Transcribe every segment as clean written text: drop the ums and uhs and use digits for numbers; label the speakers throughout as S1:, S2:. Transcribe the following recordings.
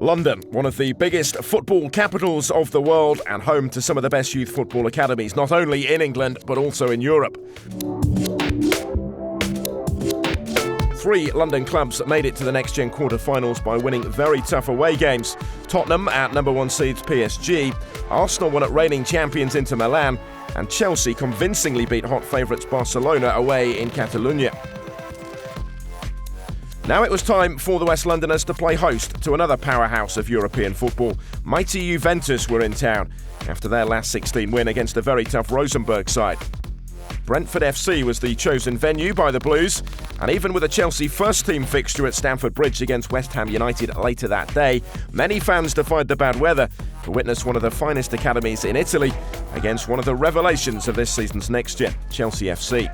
S1: London, one of the biggest football capitals of the world and home to some of the best youth football academies, not only in England but also in Europe. 3 London clubs made it to the NextGen quarter-finals by winning very tough away games. Tottenham at number 1 seeds PSG, Arsenal won at reigning champions Inter Milan, and Chelsea convincingly beat hot favourites Barcelona away in Catalonia. Now it was time for the West Londoners to play host to another powerhouse of European football. Mighty Juventus were in town after their last 16 win against a very tough Rosenborg side. Brentford FC was the chosen venue by the Blues, and even with a Chelsea first-team fixture at Stamford Bridge against West Ham United later that day, many fans defied the bad weather to witness one of the finest academies in Italy against one of the revelations of this season's NextGen, Chelsea FC.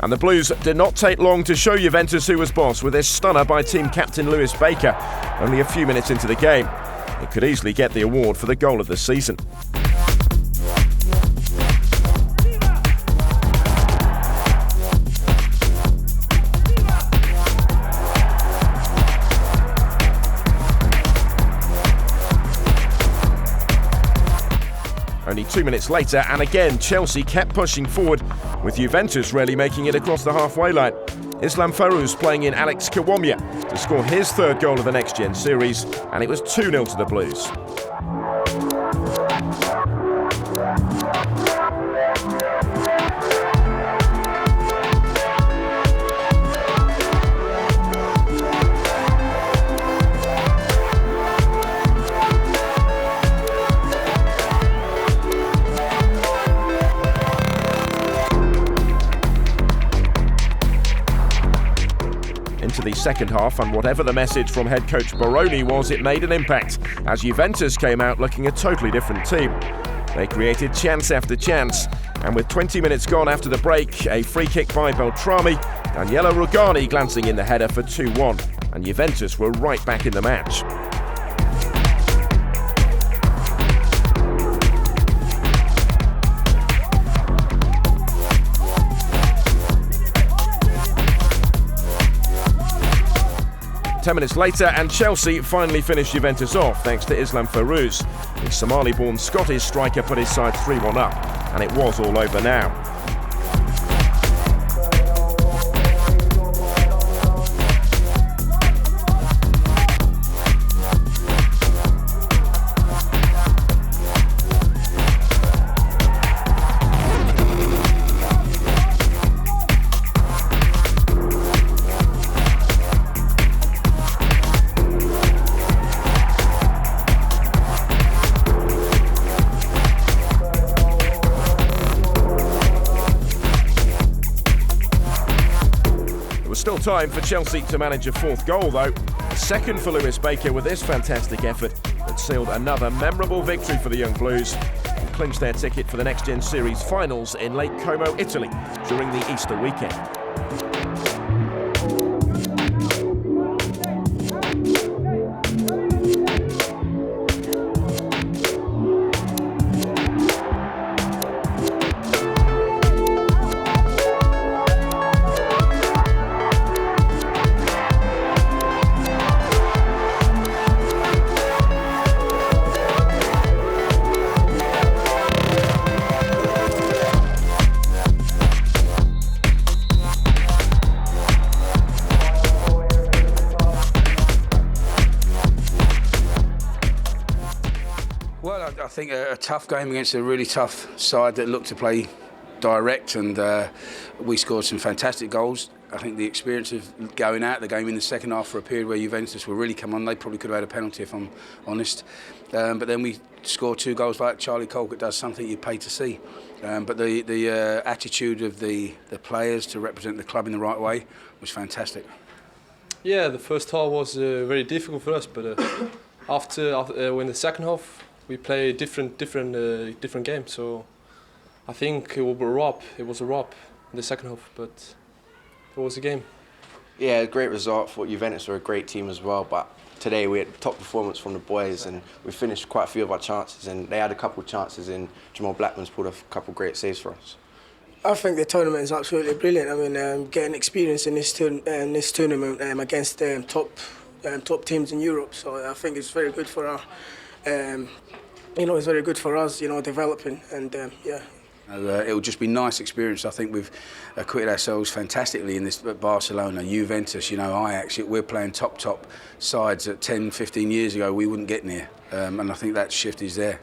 S1: And the Blues did not take long to show Juventus who was boss with this stunner by team captain Lewis Baker only a few minutes into the game. It could easily get the award for the goal of the season. Only 2 minutes later, and again Chelsea kept pushing forward, with Juventus rarely making it across the halfway line. Islam Farouz playing in Alex Kiwomya to score his third goal of the NextGen Series, and it was 2-0 to the Blues. Into the second half, and whatever the message from head coach Baroni was, it made an impact as Juventus came out looking a totally different team. They created chance after chance, and with 20 minutes gone after the break, a free kick by Beltrami, Daniele Rugani glancing in the header for 2-1, and Juventus were right back in the match. Ten minutes later, and Chelsea finally finished Juventus off thanks to Islam Farouz. The Somali-born Scottish striker put his side 3-1 up, and it was all over now. Still time for Chelsea to manage a fourth goal though. Second for Lewis Baker with this fantastic effort that sealed another memorable victory for the young Blues and clinched their ticket for the NextGen Series finals in Lake Como, Italy during the Easter weekend.
S2: Well, I think a tough game against a really tough side that looked to play direct, and we scored some fantastic goals. I think the experience of going out the game in the second half for a period where Juventus were really come on, they probably could have had a penalty if I'm honest. But then we scored 2 goals like Charlie Colquitt does, something you pay to see. But the attitude of the players to represent the club in the right way was fantastic.
S3: Yeah, the first half was very difficult for us, but after when the second half we play different game. So I think it was a rob in the second half, but it was a game.
S4: Yeah, a great result. For Juventus were a great team as well, but today we had top performance from the boys, and we finished quite a few of our chances, and they had a couple of chances, and Jamal Blackman's pulled a couple of great saves for us.
S5: I think the tournament is absolutely brilliant. I mean, getting experience in this tournament against top top teams in Europe. So I think it's very good for our, it's very good for us, developing, and yeah.
S2: It will just be nice experience. I think we've acquitted ourselves fantastically in this Barcelona, Juventus, Ajax. We're playing top sides that 10, 15 years ago we wouldn't get near, and I think that shift is there.